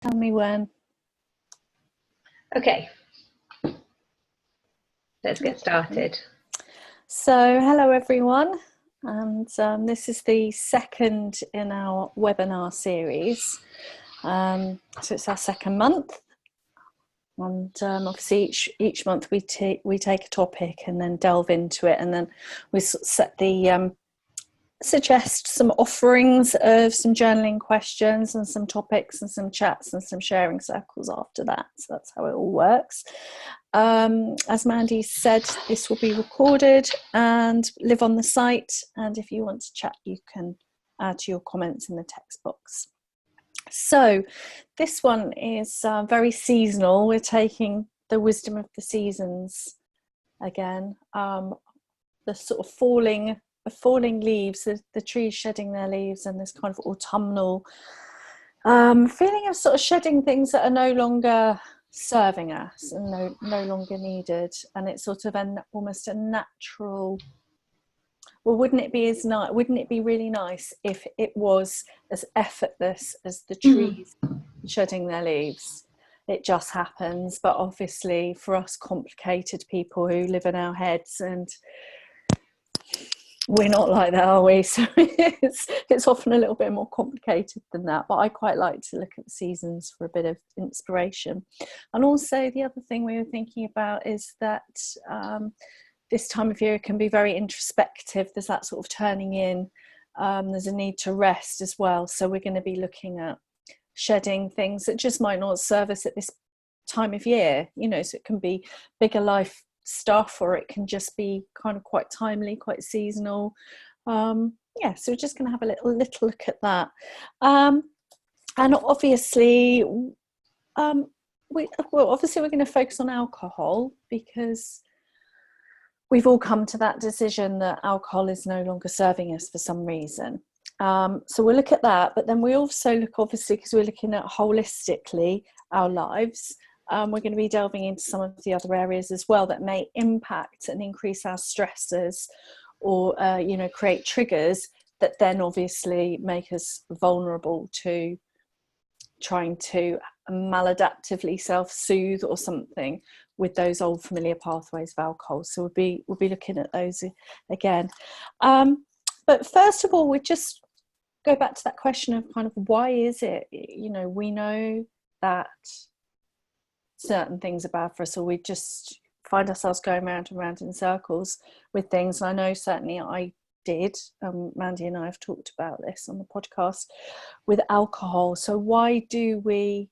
Tell me when. Okay, let's get started. So, hello everyone, and this is the second in our webinar series. So it's our second month, and obviously each month we take a topic and then delve into it, and then we set the suggest some offerings of some journaling questions and some topics and some chats and some sharing circles after that. So that's how it all works. As Mandy said, this will be recorded and live on the site, and if you want to chat you can add your comments in the text box. So this one is very seasonal. We're taking the wisdom of the seasons again, the sort of falling leaves, the trees shedding their leaves, and this kind of autumnal feeling of sort of shedding things that are no longer serving us and no longer needed. And it's sort of almost a natural, well, wouldn't it be really nice if it was as effortless as the trees shedding their leaves? It just happens. But obviously for us complicated people who live in our heads, and we're not like that, are we? So it's often a little bit more complicated than that. But I quite like to look at the seasons for a bit of inspiration. And also the other thing we were thinking about is that this time of year can be very introspective. There's that sort of turning in. There's a need to rest as well. So we're going to be looking at shedding things that just might not serve us at this time of year. You know, so it can be bigger life stuff, or it can just be kind of quite timely, quite seasonal. So we're just going to have a little look at that, and obviously we're going to focus on alcohol, because we've all come to that decision that alcohol is no longer serving us for some reason. So we'll look at that, but then we also look, obviously, because we're looking at holistically our lives, we're going to be delving into some of the other areas as well that may impact and increase our stresses, or create triggers that then obviously make us vulnerable to trying to maladaptively self-soothe or something with those old familiar pathways of alcohol. So we'll be looking at those again. But first of all, we just go back to that question of kind of why is it, we know that certain things are bad for us, or we just find ourselves going round and round in circles with things. And I know certainly I did. Mandy and I have talked about this on the podcast with alcohol. So why do we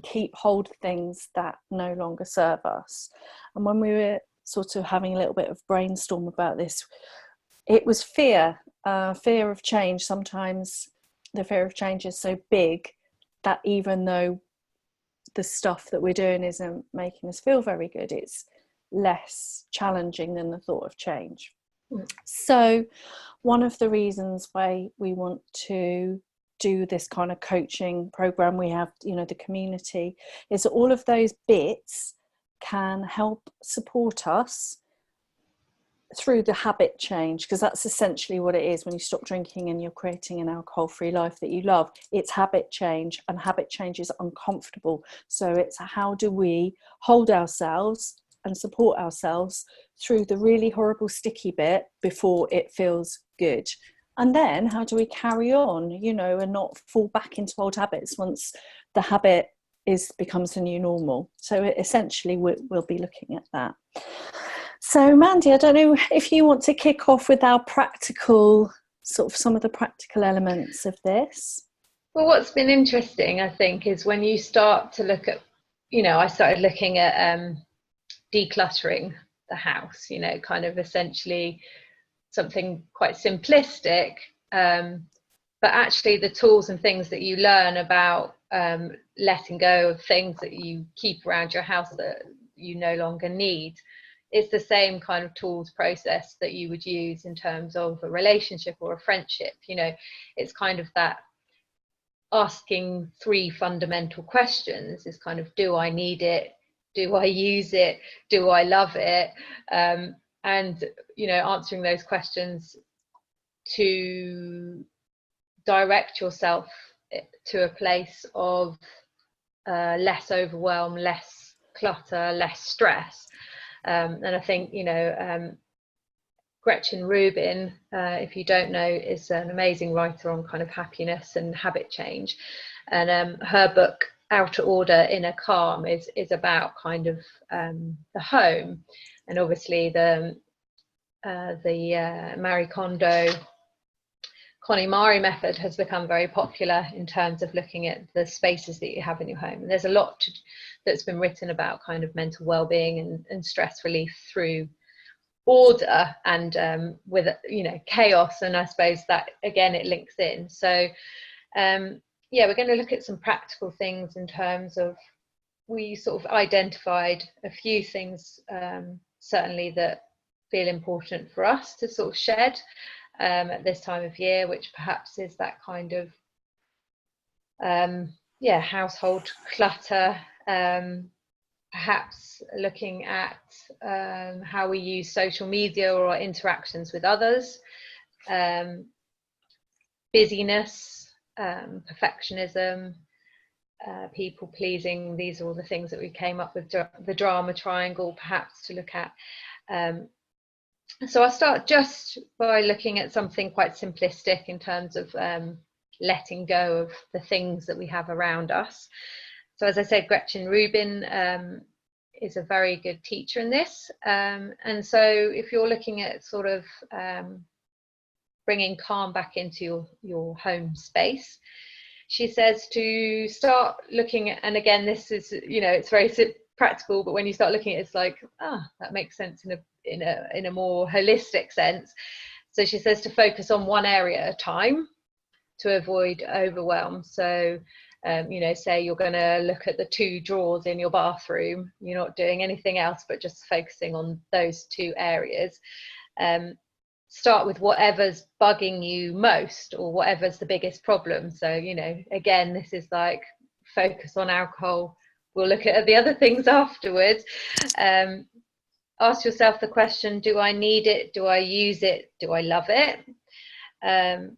keep hold of things that no longer serve us? And when we were sort of having a little bit of brainstorm about this, it was fear of change. Sometimes the fear of change is so big that even though the stuff that we're doing isn't making us feel very good, it's less challenging than the thought of change. So one of the reasons why we want to do this kind of coaching program we have, the community, is that all of those bits can help support us through the habit change, because that's essentially what it is. When you stop drinking and you're creating an alcohol-free life that you love, it's habit change, and habit change is uncomfortable. So it's how do we hold ourselves and support ourselves through the really horrible sticky bit before it feels good, and then how do we carry on, and not fall back into old habits once the habit becomes the new normal. So essentially we'll be looking at that. So Mandy, I don't know if you want to kick off with our some of the practical elements of this. Well, what's been interesting, I think, is when you start to look at, I started looking at decluttering the house, kind of essentially something quite simplistic, but actually the tools and things that you learn about letting go of things that you keep around your house that you no longer need. It's the same kind of tools process that you would use in terms of a relationship or a friendship. It's kind of that asking three fundamental questions is kind of, do I need it? Do I use it? Do I love it? And, answering those questions to direct yourself to a place of less overwhelm, less clutter, less stress. And I think, Gretchen Rubin, if you don't know, is an amazing writer on kind of happiness and habit change. And her book, Outer Order, Inner Calm, is about kind of the home. And obviously the Marie Kondo, KonMari method has become very popular in terms of looking at the spaces that you have in your home. And there's a lot that's been written about kind of mental well-being and stress relief through order and with chaos, and I suppose that again it links in. So we're going to look at some practical things in terms of, we sort of identified a few things certainly that feel important for us to sort of shed at this time of year, which perhaps is that kind of household clutter, perhaps looking at how we use social media or our interactions with others, busyness, perfectionism, people pleasing. These are all the things that we came up with, the drama triangle perhaps to look at. So I'll start just by looking at something quite simplistic in terms of letting go of the things that we have around us. So as I said, Gretchen Rubin is a very good teacher in this. And so if you're looking at sort of bringing calm back into your home space, she says to start looking at, and again, this is, it's very practical, but when you start looking at it, it's like, that makes sense in a more holistic sense. So she says to focus on one area at a time to avoid overwhelm. So say you're going to look at the 2 drawers in your bathroom, you're not doing anything else but just focusing on those 2 areas. Start with whatever's bugging you most or whatever's the biggest problem. So again, this is like focus on alcohol, we'll look at the other things afterwards. Ask yourself the question, do I need it, do I use it, do I love it? And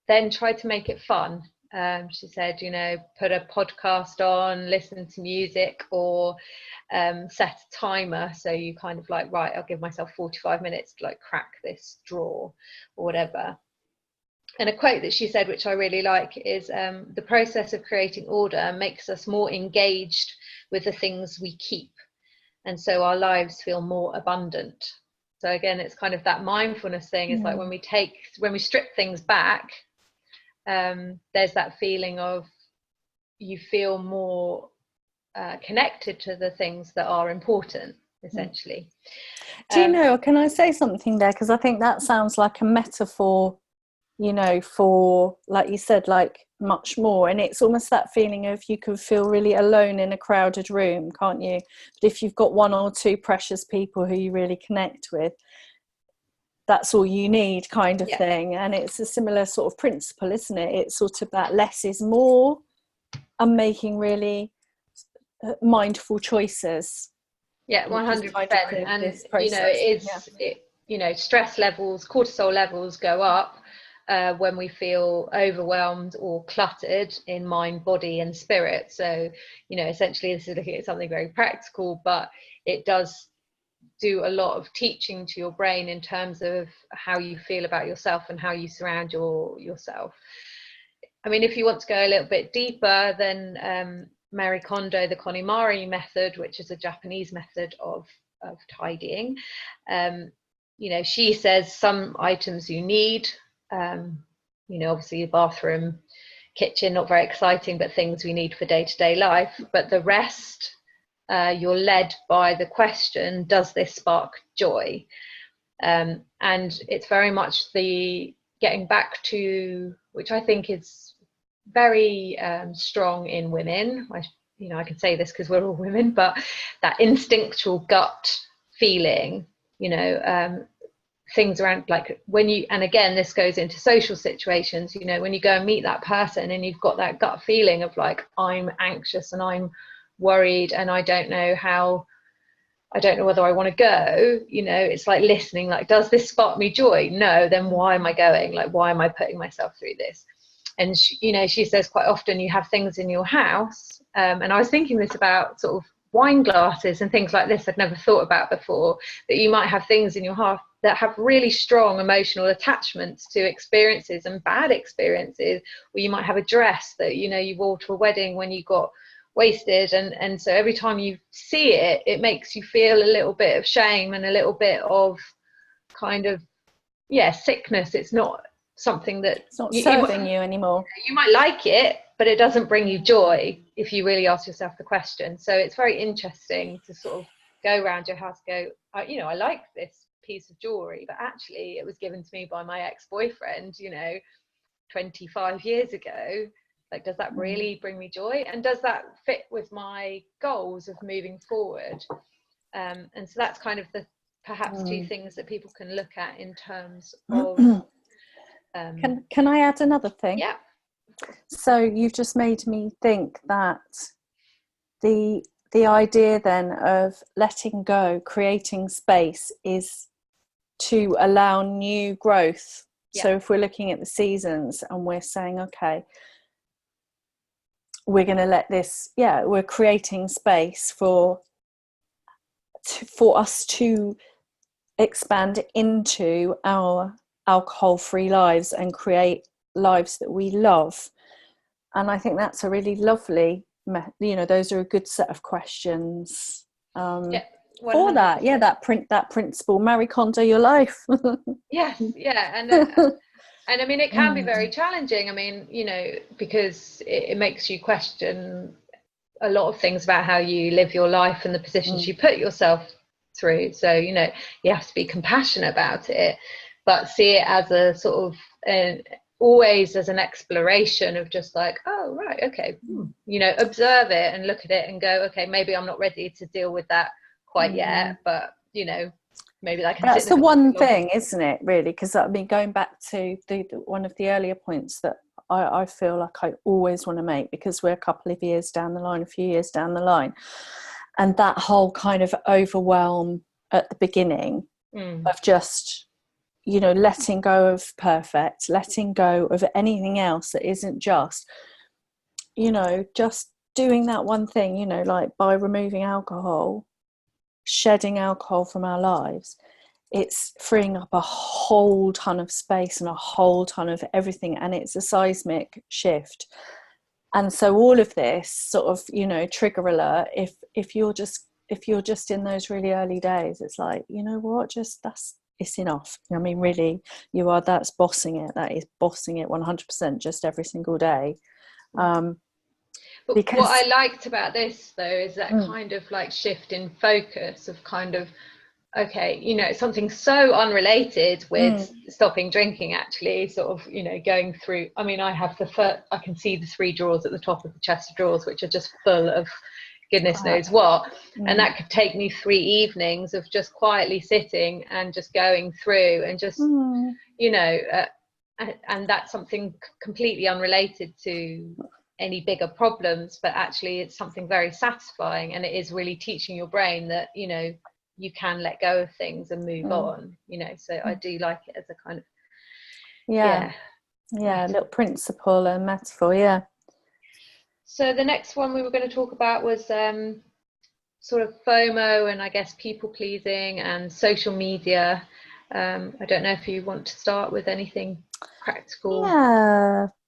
then try to make it fun. She said, put a podcast on, listen to music, or set a timer. So you kind of like, right, I'll give myself 45 minutes to like crack this drawer or whatever. And a quote that she said, which I really like, is the process of creating order makes us more engaged with the things we keep. And so our lives feel more abundant. So again, it's kind of that mindfulness thing. It's like when we strip things back, there's that feeling of you feel more connected to the things that are important, essentially. Do you know, can I say something there? Because I think that sounds like a metaphor, for, like you said, like much more. And it's almost that feeling of you can feel really alone in a crowded room, can't you? But if you've got 1 or 2 precious people who you really connect with, that's all you need, kind of thing. And it's a similar sort of principle, isn't it? It's sort of that less is more and making really mindful choices. 100%. And stress levels, cortisol levels go up when we feel overwhelmed or cluttered in mind, body and spirit. So essentially this is looking at something very practical, but it does do a lot of teaching to your brain in terms of how you feel about yourself and how you surround yourself. I mean, if you want to go a little bit deeper, then Marie Kondo, the KonMari method, which is a Japanese method of tidying, she says some items you need, obviously the bathroom, kitchen, not very exciting, but things we need for day-to-day life. But the rest, you're led by the question, does this spark joy? And it's very much the getting back to, which I think is very strong in women. I can say this because we're all women, but that instinctual gut feeling, things around, like when you, and again, this goes into social situations, when you go and meet that person and you've got that gut feeling of like, I'm anxious and I'm worried and I don't know whether I want to go, it's like listening, like, does this spark me joy? No, then why am I going? Like, why am I putting myself through this? And she says quite often you have things in your house, and I was thinking this about sort of wine glasses and things like this I'd never thought about before, that you might have things in your house that have really strong emotional attachments to experiences and bad experiences, or you might have a dress that you wore to a wedding when you got wasted, and so every time you see it, it makes you feel a little bit of shame and a little bit of kind of sickness. It's not something that it's not serving you anymore. You might like it, but it doesn't bring you joy if you really ask yourself the question. So it's very interesting to sort of go around your house, I like this piece of jewelry, but actually it was given to me by my ex-boyfriend 25 years ago. Like, does that really bring me joy, and does that fit with my goals of moving forward? And so that's kind of the perhaps two things that people can look at in terms of can I add another thing? Yeah. So you've just made me think that the idea then of letting go, creating space, is to allow new growth. Yeah. So if we're looking at the seasons and we're saying, okay, we're going to let this, we're creating space for us to expand into our alcohol-free lives and create lives that we love. And I think that's a really lovely, those are a good set of questions for that. Yeah, that principle, Marie Kondo your life. Yes, yeah. And I mean, it can be very challenging. I mean, because it makes you question a lot of things about how you live your life and the positions you put yourself through. So, you have to be compassionate about it, but see it as a sort of always as an exploration of just like, oh, right, okay, observe it and look at it and go, okay, maybe I'm not ready to deal with that quite yet, but maybe that can that's the one thing, isn't it, really? Because I mean, going back to the one of the earlier points that I feel like I always want to make, because we're a couple of years down the line, a few years down the line, and that whole kind of overwhelm at the beginning of just letting go of perfect, letting go of anything else that isn't just doing that one thing, like by removing alcohol, shedding alcohol from our lives, it's freeing up a whole ton of space and a whole ton of everything, and it's a seismic shift. And so all of this sort of trigger alert, if you're just in those really early days, it's like, what, just it's enough. I mean, really, that's bossing it. That is bossing it 100%, just every single day. But because what I liked about this, though, is that kind of like shift in focus of kind of, okay, something so unrelated with stopping drinking, actually, sort of, going through. I mean, I can see the 3 drawers at the top of the chest of drawers, which are just full of goodness knows what, and that could take me 3 evenings of just quietly sitting and just going through and just and that's something completely unrelated to any bigger problems, but actually it's something very satisfying, and it is really teaching your brain that you can let go of things and move on, so I do like it as a kind of little principle and metaphor. So the next one we were going to talk about was sort of FOMO, and I guess people pleasing and social media. I don't know if you want to start with anything practical.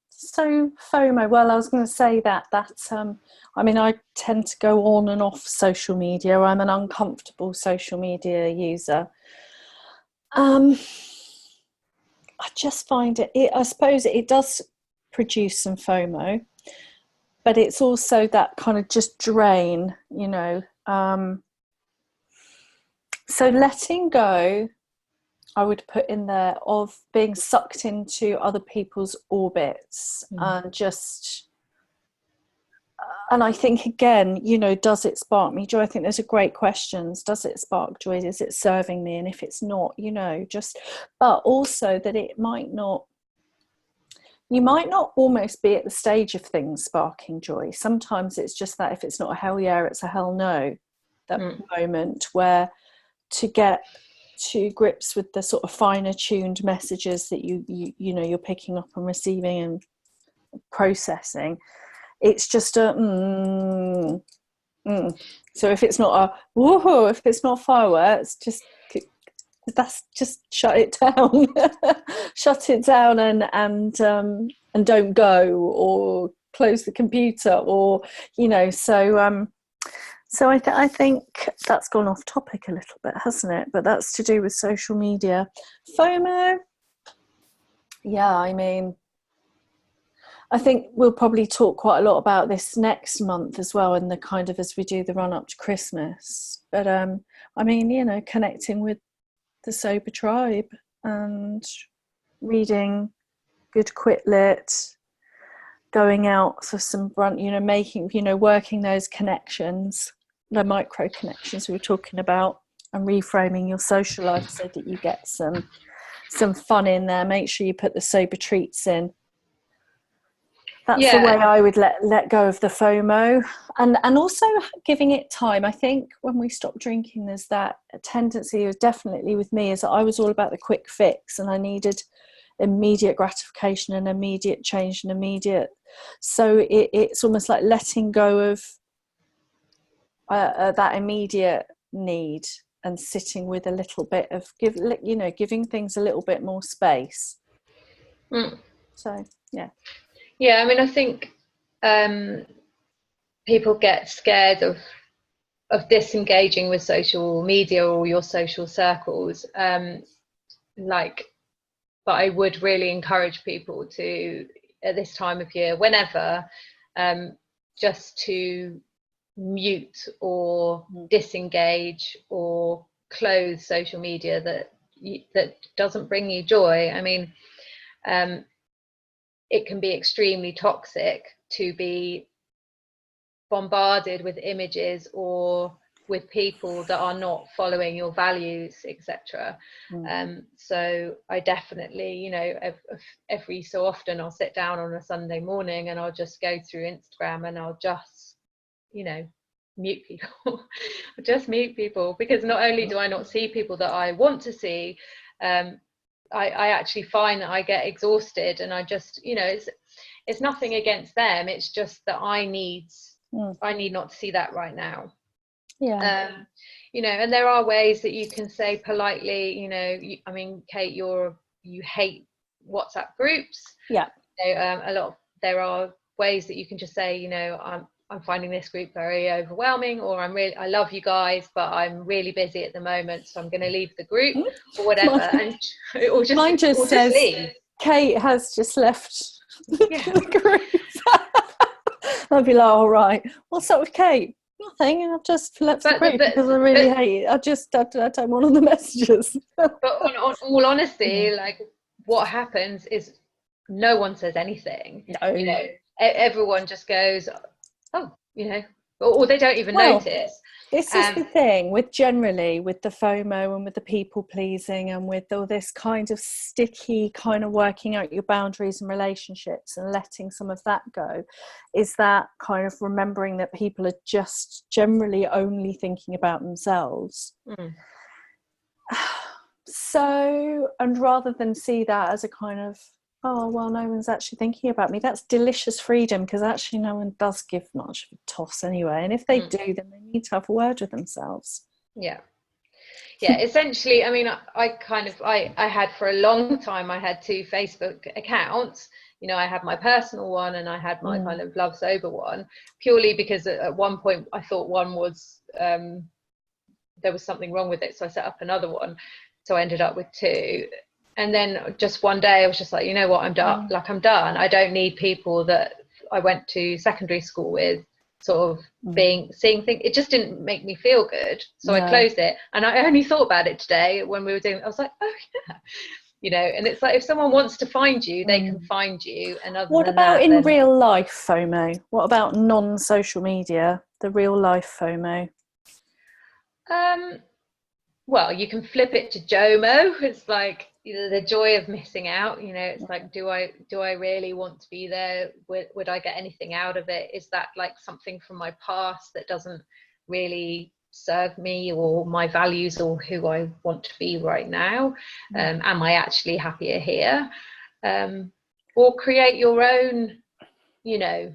So FOMO, well, I was going to say that I mean, I tend to go on and off social media. I'm an uncomfortable social media user. I just find I suppose it does produce some FOMO, but it's also that kind of just drain, so letting go, I would put in there, of being sucked into other people's orbits and just, and I think again, does it spark me joy? I think those are great questions. Does it spark joy? Is it serving me? And if it's not, but also that it might not, you might not almost be at the stage of things sparking joy. Sometimes it's just that if it's not a hell yeah, it's a hell no, that moment where to get to grips with the sort of finer tuned messages that you're picking up and receiving, and processing. It's just a So if it's not a woohoo, if it's not fireworks, just shut it down. Shut it down and don't go, or close the computer, or so I think that's gone off topic a little bit, hasn't it? But that's to do with social media. FOMO, yeah, I mean, I think we'll probably talk quite a lot about this next month as well, and the kind of as we do the run up to Christmas. But I mean, connecting with the sober tribe and reading good quit lit, going out for some brunch, making, working those connections, the micro connections we were talking about, and reframing your social life so that you get some fun in there. Make sure you put the sober treats in. That's the way I would let go of the FOMO, and also giving it time. I think when we stop drinking, there's that tendency, definitely with me, is that I was all about the quick fix, and I needed immediate gratification and immediate change and immediate. So it's almost like letting go of that immediate need and sitting with a little bit of giving things a little bit more space. So yeah, I mean, I think people get scared of disengaging with social media or your social circles, but I would really encourage people to, at this time of year, whenever, just to mute or disengage or close social media that doesn't bring you joy. I mean, it can be extremely toxic to be bombarded with images or with people that are not following your values, etc. So I definitely, every so often I'll sit down on a Sunday morning and I'll just go through Instagram and I'll just, mute people. Just mute people, because not only do I not see people that I want to see, I actually find that I get exhausted, and I just, it's nothing against them. It's just that I need not to see that right now. And there are ways that you can say politely, I mean, Kate, you hate WhatsApp groups. There are ways that you can just say, I'm finding this group very overwhelming, or I love you guys, but I'm really busy at the moment, so I'm going to leave the group, or whatever. Mine just says leave. Kate has just left the group. I'd be like, all right, what's up with Kate? Nothing. I've just left the group because I really hate it. I don't want all the messages. But on all honesty, like, what happens is no one says anything. No. Everyone just goes, oh, or they don't even notice. This is the thing with the FOMO and with the people pleasing and with all this kind of sticky kind of working out your boundaries and relationships and letting some of that go, is that kind of remembering that people are just generally only thinking about themselves. So, and rather than see that as a kind of, oh, well, no one's actually thinking about me, that's delicious freedom, because actually no one does give much of a toss anyway. And if they do, then they need to have a word with themselves. Yeah, essentially, I mean, I had for a long time, I had 2 Facebook accounts. I had my personal one and I had my kind of love sober one, purely because at one point I thought one was, there was something wrong with it. So I set up another one. So I ended up with 2. And then just one day I was just like, you know what, I'm done. I'm done. I don't need people that I went to secondary school with sort of seeing things. It just didn't make me feel good. So I closed it. And I only thought about it today when we were doing, I was like, oh yeah. And it's like, if someone wants to find you, they can find you. And what about in real life FOMO? What about non-social media, the real life FOMO? Well, you can flip it to JOMO. It's like, the joy of missing out. It's like, do I really want to be there? Would I get anything out of it? Is that like something from my past that doesn't really serve me or my values or who I want to be right now? Am I actually happier here? Or create your own you know,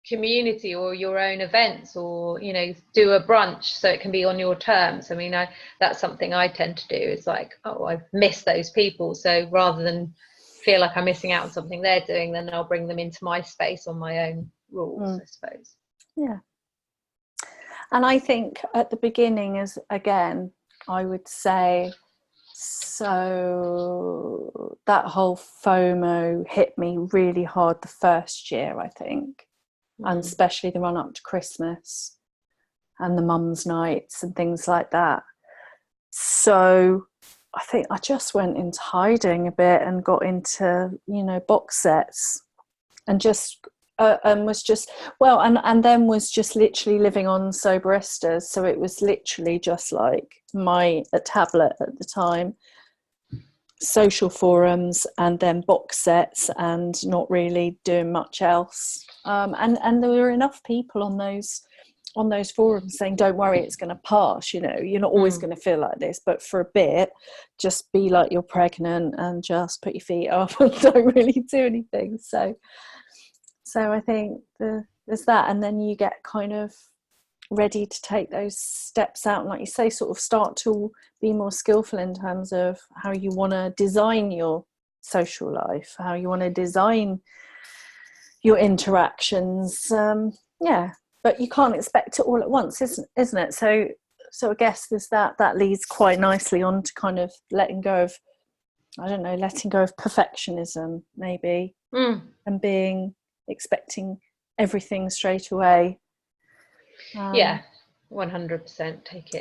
community or your own events, or, you know, do a brunch so it can be on your terms. I mean, that's something I tend to do. It's like, oh, I've missed those people, so rather than feel like I'm missing out on something they're doing, then I'll bring them into my space on my own rules, I suppose. Yeah. And I think at the beginning, as again, I would say, so that whole FOMO hit me really hard the first year, I think, and especially the run up to Christmas and the mums' nights and things like that. So I think I just went into hiding a bit and got into, you know, box sets, and just and was just, well, and then was just literally living on Soberistas. So it was literally just like a tablet at the time, social forums, and then box sets, and not really doing much else. And there were enough people on those forums saying, don't worry, it's going to pass, you know, you're not always going to feel like this, but for a bit, just be like you're pregnant and just put your feet up and don't really do anything. So I think there's that, and then you get kind of ready to take those steps out, and like you say, sort of start to be more skillful in terms of how you want to design your social life, how you want to design your interactions. But you can't expect it all at once, isn't it? So I guess there's that leads quite nicely on to kind of letting go of perfectionism, maybe, and expecting everything straight away. 100%. Take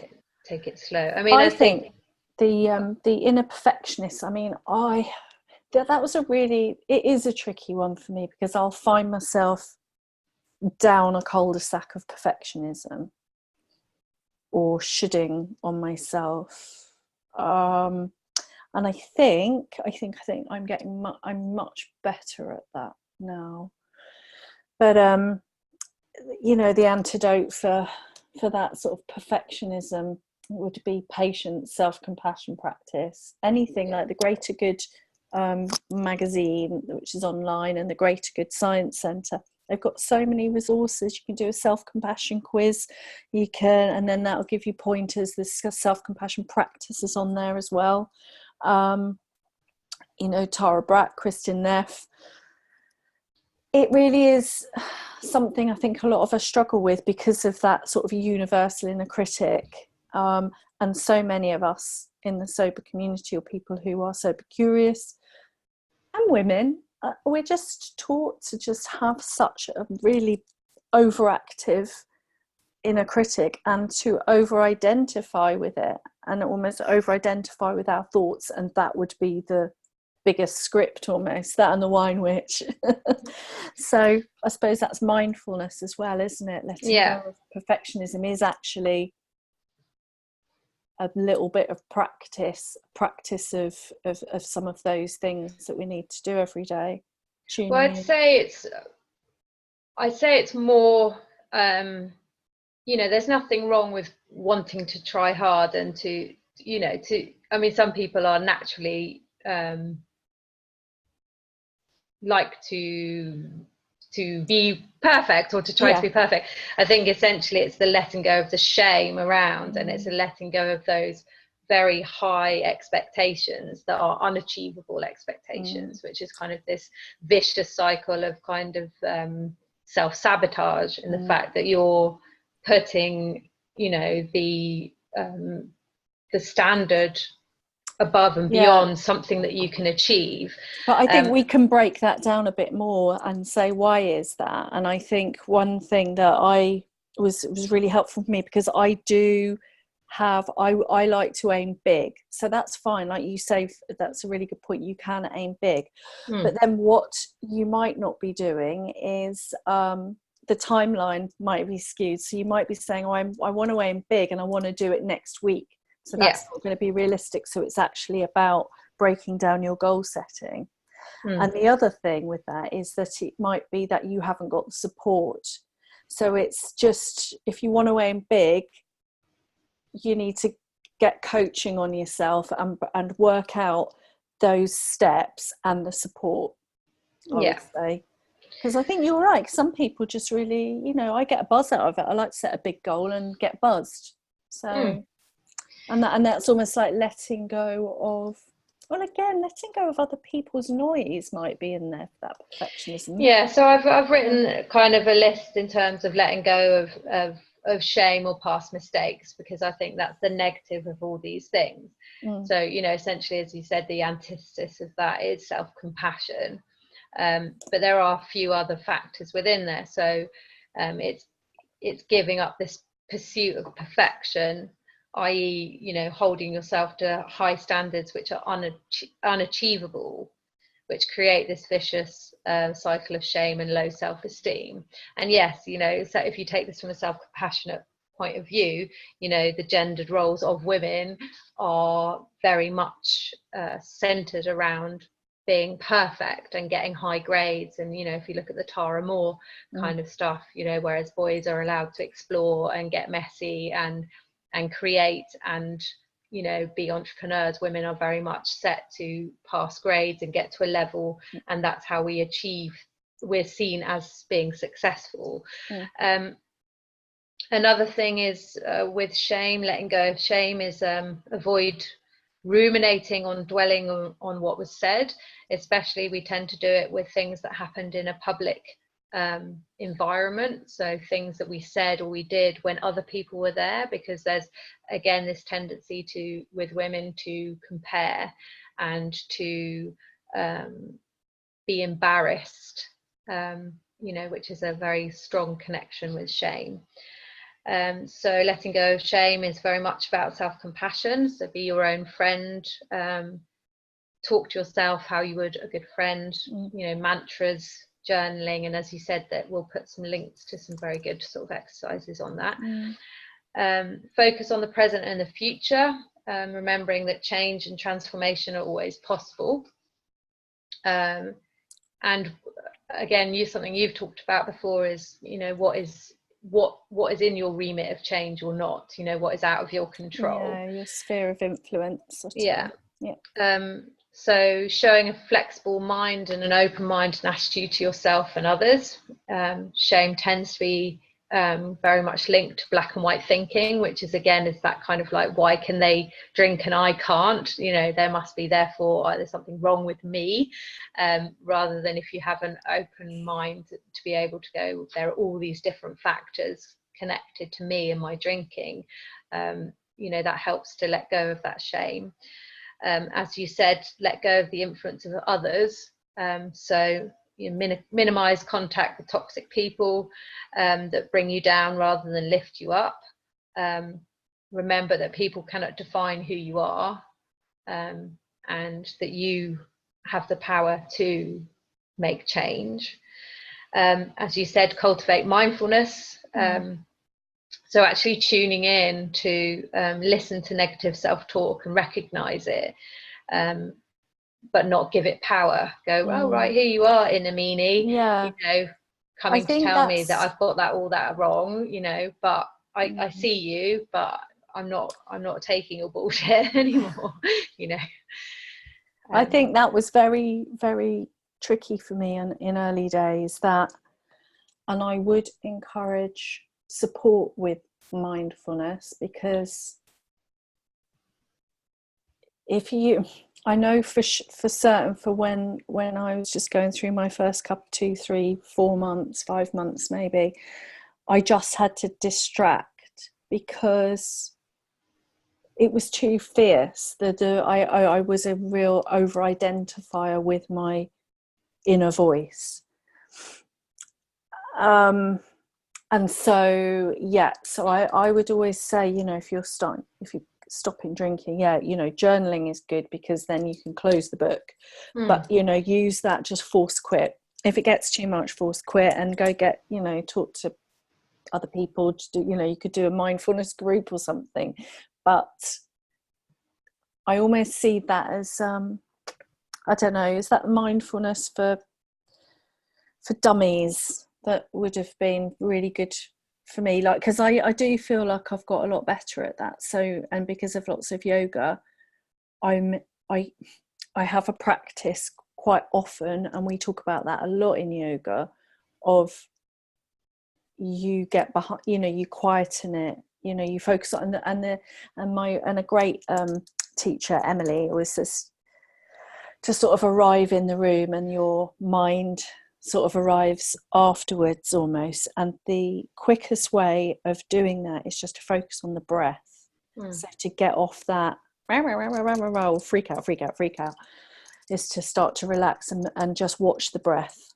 it slow. I mean, I think the inner perfectionist, I mean, it is a tricky one for me, because I'll find myself down a cul-de-sac of perfectionism or shoulding on myself, and I think I'm much better at that now. But you know, the antidote for that sort of perfectionism would be patience, self-compassion practice. Anything like the Greater Good magazine, which is online, and the Greater Good Science Centre. They've got so many resources. You can do a self-compassion quiz. And then that'll give you pointers. There's self-compassion practices on there as well. You know, Tara Brach, Kristin Neff. It really is something I think a lot of us struggle with because of that sort of universal inner critic. And so many of us in the sober community, or people who are sober curious, and women, we're just taught to just have such a really overactive inner critic, and to over-identify with it, and almost over-identify with our thoughts, and that would be the biggest script, almost, that and the wine witch. So I suppose that's mindfulness as well, isn't it? Letting go of perfectionism is actually a little bit of practice of some of those things that we need to do every day. Well, I'd say it's more, you know, there's nothing wrong with wanting to try hard and to, you know, I mean, some people are naturally like to be perfect, or to try to be perfect. I think essentially it's the letting go of the shame around, and it's a letting go of those very high expectations that are unachievable expectations, which is kind of this vicious cycle of kind of self-sabotage, and the fact that you're putting, you know, the standard above and beyond something that you can achieve. But I think we can break that down a bit more and say, why is that? And I think one thing that I was really helpful for me, because I like to aim big. So that's fine. Like you say, that's a really good point. You can aim big. But then what you might not be doing is the timeline might be skewed. So you might be saying, I want to aim big and I want to do it next week. So that's not going to be realistic. So it's actually about breaking down your goal setting. And the other thing with that is that it might be that you haven't got the support. So it's just, if you want to aim big, you need to get coaching on yourself and work out those steps and the support, I would say. Because I think you're right. Some people just really, you know, I get a buzz out of it. I like to set a big goal and get buzzed. So, and that's almost like letting go of, well, again, letting go of other people's noise might be in there for that perfectionism. Yeah, so I've written kind of a list in terms of letting go of shame or past mistakes, because I think that's the negative of all these things. So, you know, essentially, as you said, the antithesis of that is self-compassion. But there are a few other factors within there. So it's giving up this pursuit of perfection, i.e., you know, holding yourself to high standards which are unachievable, which create this vicious cycle of shame and low self-esteem. And yes, you know, so if you take this from a self-compassionate point of view, you know, the gendered roles of women are very much centered around being perfect and getting high grades. And, you know, if you look at the Tara Moore kind of stuff, you know, whereas boys are allowed to explore and get messy and create and, you know, be entrepreneurs, women are very much set to pass grades and get to a level, and that's how we're seen as being successful. Another thing is with shame, letting go of shame, is avoid ruminating on dwelling on what was said. Especially we tend to do it with things that happened in a public environment, so things that we said or we did when other people were there, because there's again this tendency with women to compare and to be embarrassed, you know, which is a very strong connection with shame. So letting go of shame is very much about self-compassion. So be your own friend. Talk to yourself how you would a good friend. You know, mantras, journaling, and as you said, that we'll put some links to some very good sort of exercises on that. Focus on the present and the future, remembering that change and transformation are always possible. And again, something you've talked about before is, you know, what is in your remit of change or not, you know, what is out of your control. Yeah, your sphere of influence. Yeah. So showing a flexible mind and an open mind and attitude to yourself and others. Shame tends to be very much linked to black and white thinking, which is again is that kind of like, why can they drink and I can't, you know, there must be therefore there's something wrong with me, rather than if you have an open mind to be able to go, there are all these different factors connected to me and my drinking. You know, that helps to let go of that shame. As you said, let go of the influence of others. So you minimize contact with toxic people that bring you down rather than lift you up. Remember that people cannot define who you are, and that you have the power to make change. As you said, cultivate mindfulness. So actually tuning in to listen to negative self-talk and recognize it, but not give it power. Go, oh, right, here you are, inner meanie, you know, coming to tell me that I've got that all that wrong, you know, but I see you, but I'm not taking your bullshit anymore, you know. I think that was very, very tricky for me in early days, and I would encourage support with mindfulness, because I know for certain, for when I was just going through my first couple, 2, 3, 4 months, 5 months maybe, I just had to distract because it was too fierce. I was a real over-identifier with my inner voice. And so, so I would always say, you know, if you're stopping drinking, you know, journaling is good because then you can close the book. But, you know, use that, just force quit. If it gets too much, force quit and go get, you know, talk to other people to do, you know, you could do a mindfulness group or something. But I almost see that as, I don't know, is that mindfulness for dummies that would have been really good for me, like, because I do feel like I've got a lot better at that. So, and because of lots of yoga, I have a practice quite often, and we talk about that a lot in yoga, of you get behind, you know, you quieten it, you know, you focus on and a great teacher, Emily, was just to sort of arrive in the room and your mind sort of arrives afterwards almost, and the quickest way of doing that is just to focus on the breath. So to get off that freak out is to start to relax and just watch the breath,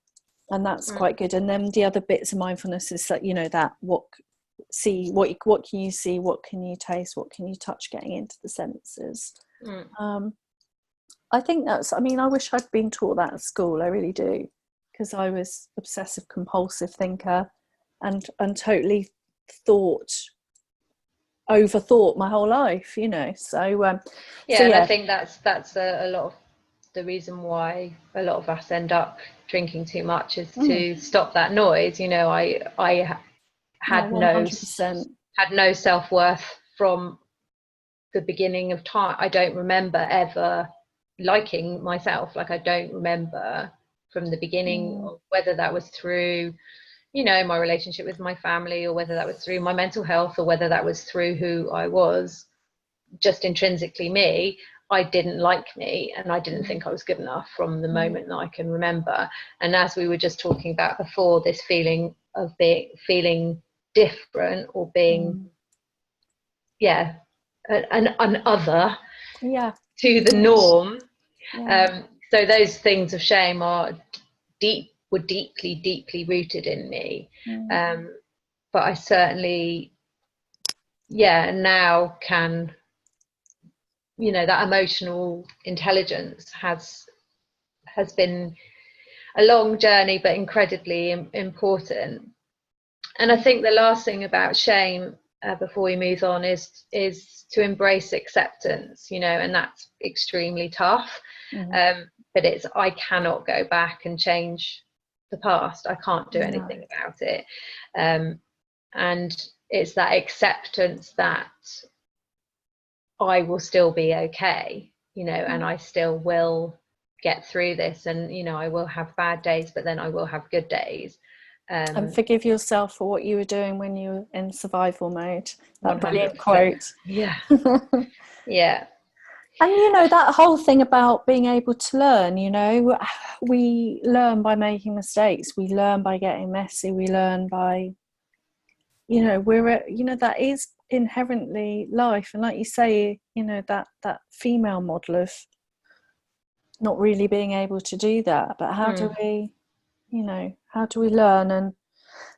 and that's quite good. And then the other bits of mindfulness is that, you know, that what can you see, what can you taste, what can you touch, getting into the senses. I think that's, I mean, I wish I'd been taught that at school, I really do, because I was obsessive compulsive thinker and totally overthought my whole life, you know. And I think that's a lot of the reason why a lot of us end up drinking too much, is to stop that noise. You know, I had 100%. no self-worth from the beginning of time. I don't remember ever liking myself. Like, I don't remember from the beginning, whether that was through, you know, my relationship with my family, or whether that was through my mental health, or whether that was through who I was, just intrinsically me. I didn't like me, and I didn't think I was good enough from the moment that I can remember. And as we were just talking about before, this feeling of feeling different, or being an other to the norm. So those things of shame were deeply rooted in me. But I certainly now can, you know, that emotional intelligence has been a long journey, but incredibly important. And I think the last thing about shame, before we move on, is to embrace acceptance, you know, and that's extremely tough. But I cannot go back and change the past. I can't do anything about it. And it's that acceptance that I will still be okay, you know, and I still will get through this, and, you know, I will have bad days, but then I will have good days. And forgive yourself for what you were doing when you were in survival mode. That 100%. Brilliant quote. Yeah. And, you know, that whole thing about being able to learn, you know, we learn by making mistakes. We learn by getting messy. We learn by, you know, that is inherently life. And like you say, you know, that female model of not really being able to do that. But how do we, you know, how do we learn? And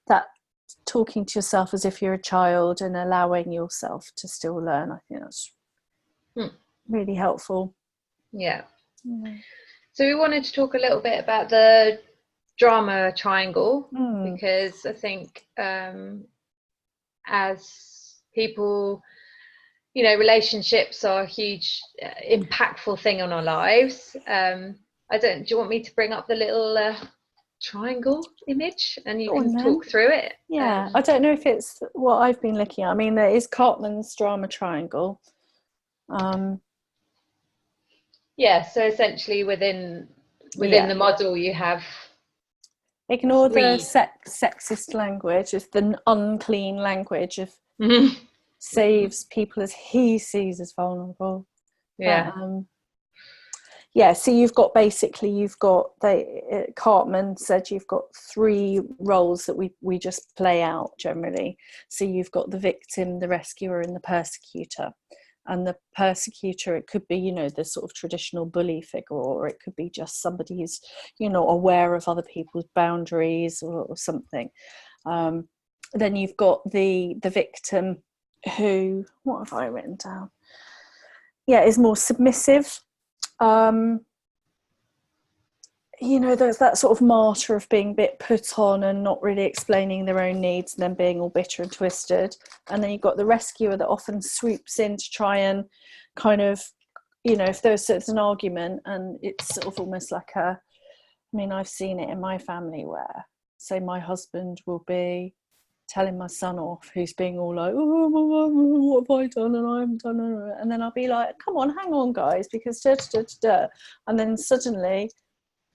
that talking to yourself as if you're a child and allowing yourself to still learn, I think that's really helpful. So we wanted to talk a little bit about the drama triangle, because I think as people, you know, relationships are a huge impactful thing on our lives. Do you want me to bring up the little triangle image and you can talk through it? I don't know if it's what I've been looking at. I mean, there is Cartman's drama triangle. So essentially within the model you have, ignore the sexist language, it's the unclean language of saves people as he sees as vulnerable. So you've got Cartman said you've got 3 roles that we just play out generally. So you've got the victim, the rescuer, and the persecutor. And the persecutor, it could be, you know, the sort of traditional bully figure, or it could be just somebody who's, you know, aware of other people's boundaries or something. Then you've got the victim who, what have I written down? Is more submissive. You know, there's that sort of martyr of being a bit put on and not really explaining their own needs, and then being all bitter and twisted. And then you've got the rescuer that often swoops in to try and kind of, you know, if there's an argument, and it's sort of almost like I mean, I've seen it in my family where, say, my husband will be telling my son off, who's being all like, oh, what have I done, and I haven't done it. And then I'll be like, come on, hang on, guys, because and then suddenly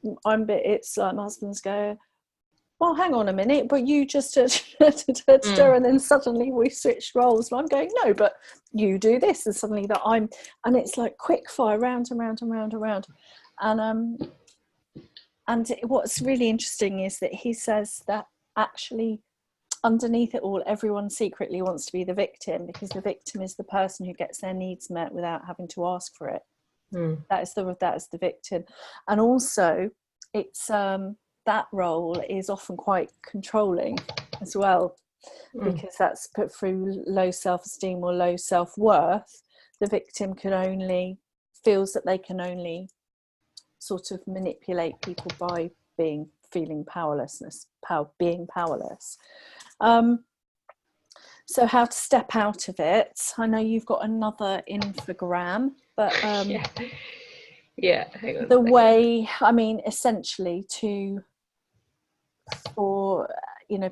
it's like my husband's go, well, hang on a minute, but you just and then suddenly we switched roles, and I'm going, no, but you do this, and suddenly that I'm, and it's like quick fire, round and round and round and round. And what's really interesting is that he says that actually underneath it all, everyone secretly wants to be the victim, because the victim is the person who gets their needs met without having to ask for it. That is the victim. And also it's that role is often quite controlling as well, because that's put through low self-esteem or low self-worth. The victim feels that they can only sort of manipulate people by being powerless. So how to step out of it. I know you've got another infogram, but the way, I mean, essentially for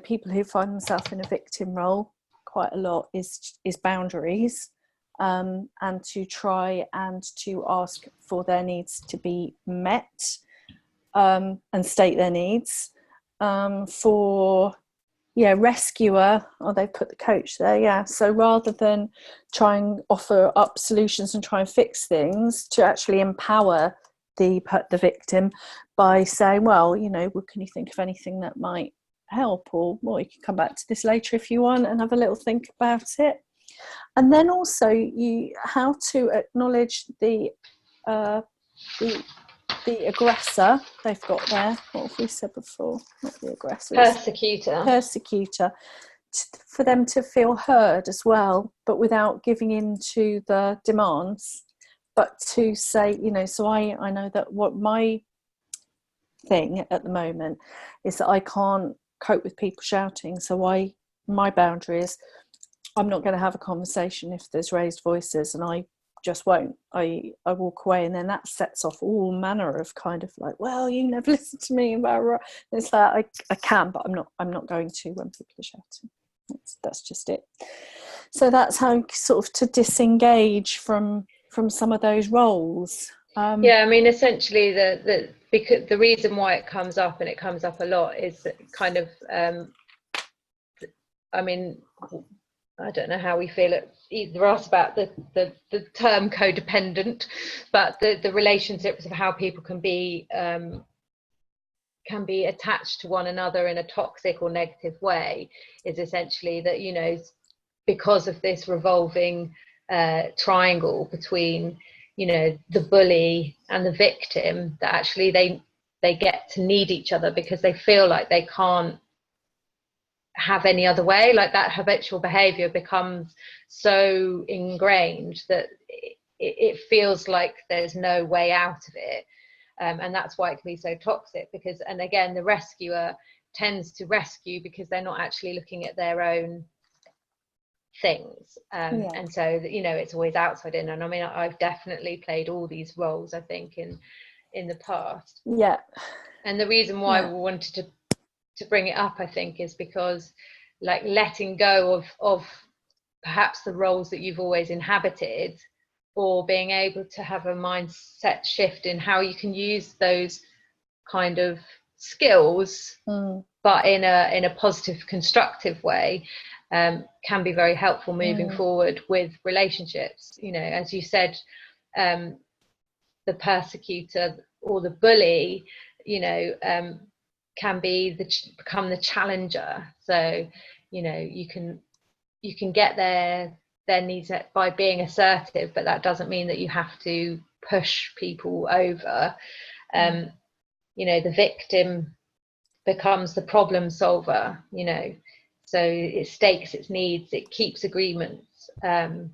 people who find themselves in a victim role quite a lot is boundaries, and to try and to ask for their needs to be met, and state their needs. For rescuer, they put the coach there, so rather than try and offer up solutions and try and fix things, to actually empower the victim by saying, well, can you think of anything that might help, or well, you can come back to this later if you want and have a little think about it. And then also how to acknowledge the aggressor they've got there. What have we said before? Not the aggressor. Persecutor. For them to feel heard as well, but without giving in to the demands, but to say, so I know that what my thing at the moment is that I can't cope with people shouting. So my boundary is, I'm not going to have a conversation if there's raised voices, and I just won't. I walk away, and then that sets off all manner of kind of like, well, you never listen to me, and it's like I can, but I'm not going to when people are shouting. That's just it. So that's how sort of to disengage from some of those roles. I mean, essentially because the reason why it comes up, and it comes up a lot, is that kind of I mean, I don't know how we feel at either of us about the term codependent, but the relationships of how people can be attached to one another in a toxic or negative way is essentially that, because of this revolving triangle between, the bully and the victim, that actually they get to need each other because they feel like they can't have any other way. Like that habitual behavior becomes so ingrained that it feels like there's no way out of it. And that's why it can be so toxic, because, and again, the rescuer tends to rescue because they're not actually looking at their own things. And so, it's always outside in. And I mean, I've definitely played all these roles, I think, in the past. Yeah. And the reason why we wanted to bring it up, I think, is because like letting go of perhaps the roles that you've always inhabited, or being able to have a mindset shift in how you can use those kind of skills, but in a positive, constructive way, can be very helpful moving forward with relationships. As you said, the persecutor or the bully, can become the challenger. So, you can get their needs met by being assertive, but that doesn't mean that you have to push people over. The victim becomes the problem solver, so it stakes its needs, it keeps agreements, and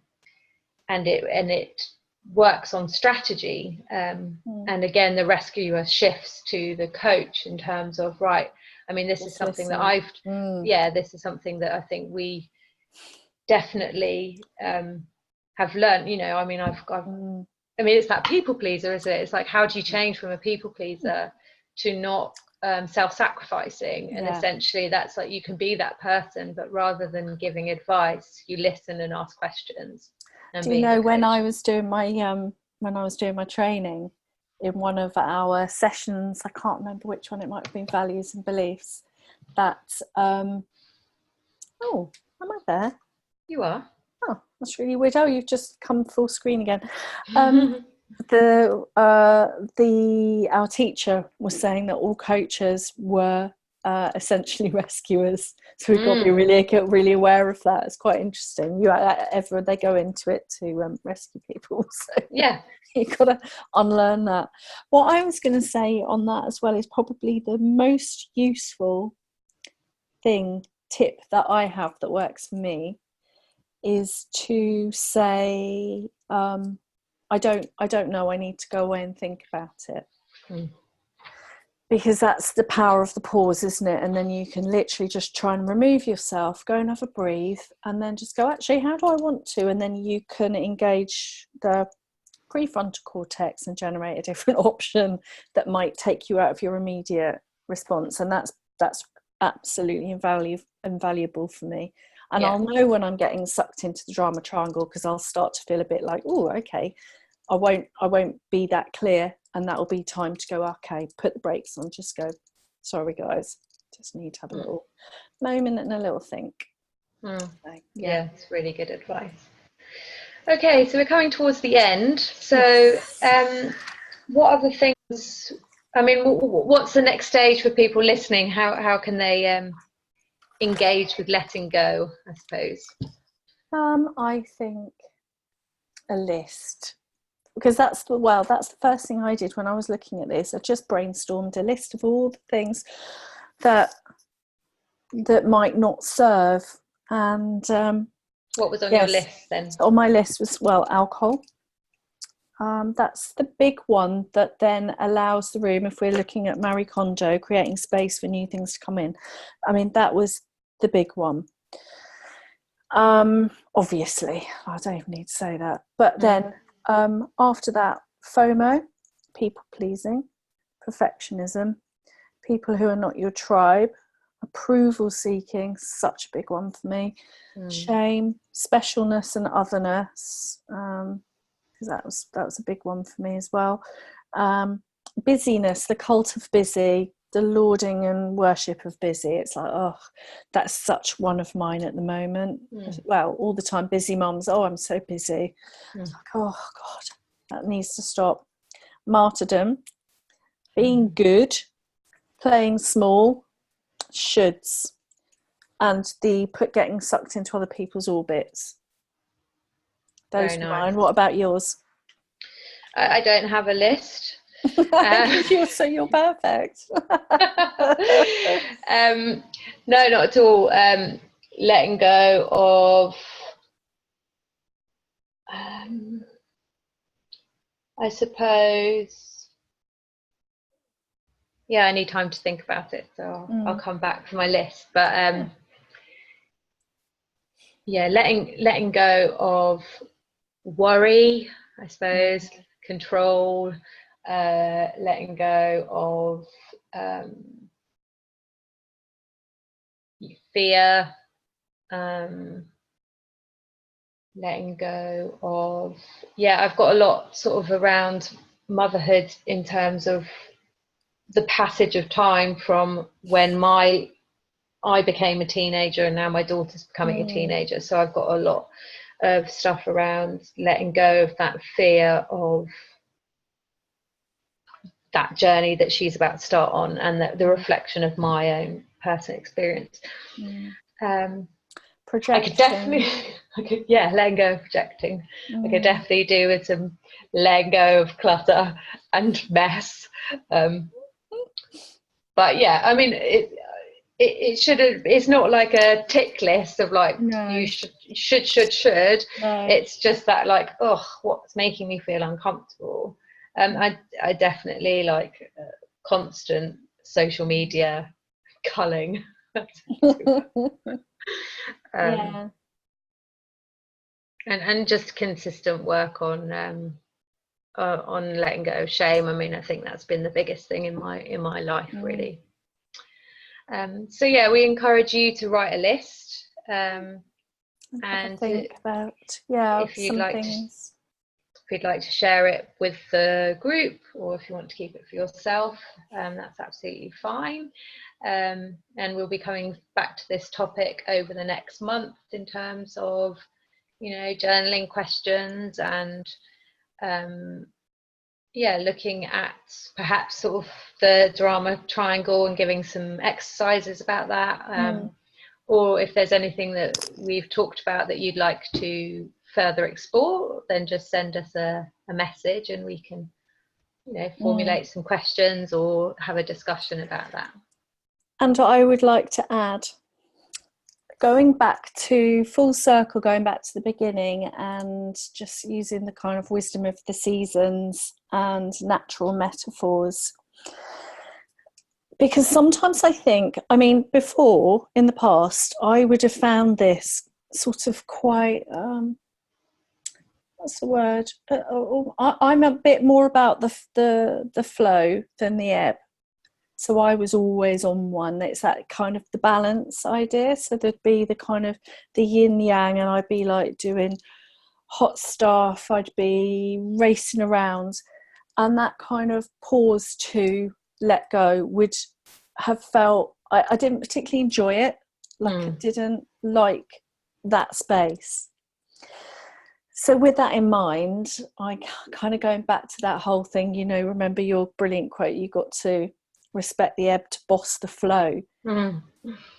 it works on strategy. And again, the rescuer shifts to the coach in terms of, right, I mean, this is something that this is something that I think we definitely have learned. I mean, I mean, it's that people pleaser, isn't it? It's like, how do you change from a people pleaser to not self-sacrificing? And essentially that's like, you can be that person, but rather than giving advice, you listen and ask questions. Do you know, when I was doing my training, in one of our sessions, I can't remember which one, it might have been values and beliefs, that oh, am I there? You are. Oh, that's really weird. Oh, you've just come full screen again. Our teacher was saying that all coaches were essentially rescuers, so we've got to be really aware of that. It's quite interesting. They go into it to rescue people, so yeah, you've got to unlearn that. What I was going to say on that as well is probably the most useful tip that I have that works for me is to say, I don't know, I need to go away and think about it. Because that's the power of the pause, isn't it? And then you can literally just try and remove yourself, go and have a breathe, and then just go, actually, how do I want to? And then you can engage the prefrontal cortex and generate a different option that might take you out of your immediate response. And that's absolutely invaluable for me. And I'll know when I'm getting sucked into the drama triangle, because I'll start to feel a bit like, oh, okay, I won't be that clear, and that'll be time to go, okay, put the brakes on, just go, sorry guys, just need to have a little moment and a little think. So, yeah, it's really good advice. Okay, so we're coming towards the end. So what other things, I mean, what's the next stage for people listening? How can they engage with letting go, I suppose? I think a list, because that's the first thing I did when I was looking at this. I just brainstormed a list of all the things that might not serve. And what was on your list then? So on my list was, alcohol. That's the big one that then allows the room, if we're looking at Marie Kondo, creating space for new things to come in. I mean, that was the big one. Obviously, I don't even need to say that. But then after that, FOMO, people pleasing, perfectionism, people who are not your tribe, approval seeking, such a big one for me, shame, specialness and otherness, because that was a big one for me as well. Busyness, the cult of busy, the lauding and worship of busy. It's like, oh, that's such one of mine at the moment. Well, all the time, busy mums, oh, I'm so busy. It's like, oh God, that needs to stop. Martyrdom, being good, playing small, shoulds, and getting sucked into other people's orbits. Those are mine. What about yours? I don't have a list. You're perfect. No, not at all. Letting go of I suppose, I need time to think about it, so I'll come back for my list. But letting go of worry, I suppose, control, letting go of fear, letting go of I've got a lot sort of around motherhood in terms of the passage of time from when I became a teenager and now my daughter's becoming a teenager. So I've got a lot of stuff around letting go of that fear of that journey that she's about to start on, and the reflection of my own personal experience. I could definitely, letting go of projecting. I could definitely do with some letting go of clutter and mess. But I mean, it should have. It's not like a tick list of like you should. No. It's just that like, oh, what's making me feel uncomfortable. I definitely like constant social media culling. And just consistent work on letting go of shame. I mean, I think that's been the biggest thing in my life, really. So we encourage you to write a list and think about if you'd like things. if you'd like to share it with the group, or if you want to keep it for yourself, that's absolutely fine. And we'll be coming back to this topic over the next month in terms of, journaling questions and looking at perhaps sort of the drama triangle and giving some exercises about that. Or if there's anything that we've talked about that you'd like to further explore, then just send us a message and we can, formulate some questions or have a discussion about that. And I would like to add, going back to full circle, going back to the beginning and just using the kind of wisdom of the seasons and natural metaphors. Because sometimes I think, before, in the past, I would have found this sort of quite, what's the word? I'm a bit more about the flow than the ebb. So I was always on one. It's that kind of the balance idea. So there'd be the kind of the yin yang, and I'd be like doing hot stuff. I'd be racing around, and that kind of pause to let go would have felt, I didn't particularly enjoy it. I didn't like that space. So with that in mind, I kind of going back to that whole thing, remember your brilliant quote, you got to respect the ebb to boss the flow.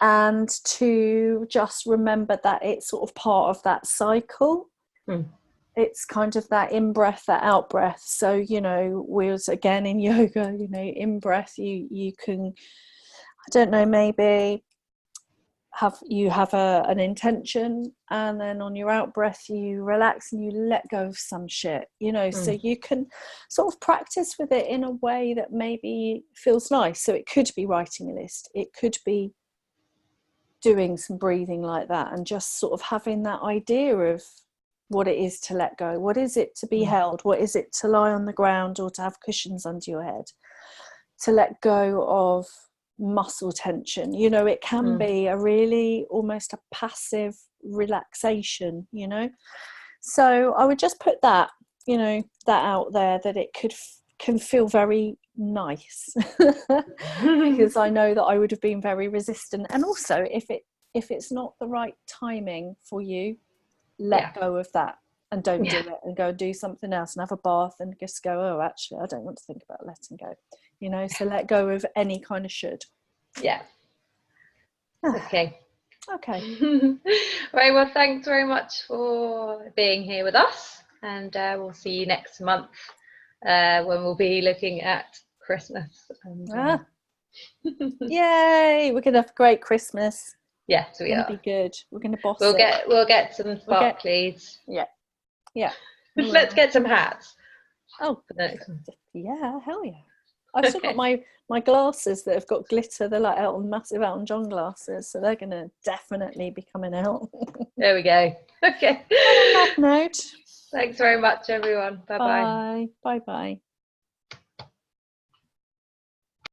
And to just remember that it's sort of part of that cycle. It's kind of that in-breath, that out-breath. So, whereas again in yoga, in-breath, you can, I don't know, maybe have an intention, and then on your out-breath you relax and you let go of some shit, so you can sort of practice with it in a way that maybe feels nice. So it could be writing a list, it could be doing some breathing like that, and just sort of having that idea of what it is to let go. What is it to be held? What is it to lie on the ground or to have cushions under your head? To let go of muscle tension. It can be a really almost a passive relaxation, So I would just put that, that out there, that it can feel very nice. Because I know that I would have been very resistant. And also if it's not the right timing for you, let go of that and don't do it, and go and do something else and have a bath and just go, oh, actually I don't want to think about letting go, so let go of any kind of should. Okay. Right, well, thanks very much for being here with us, and we'll see you next month when we'll be looking at Christmas and, yay, we're gonna have a great Christmas. Yes, we are. Be good. We're going to boss we'll it. We'll get some sparklies. Yeah. Let's get some hats. Oh, yeah, hell yeah. I've still got my glasses that have got glitter. They're like massive Elton John glasses, so they're going to definitely be coming out. There we go. Okay. On that note, thanks very much, everyone. Bye-bye. Bye. Bye-bye.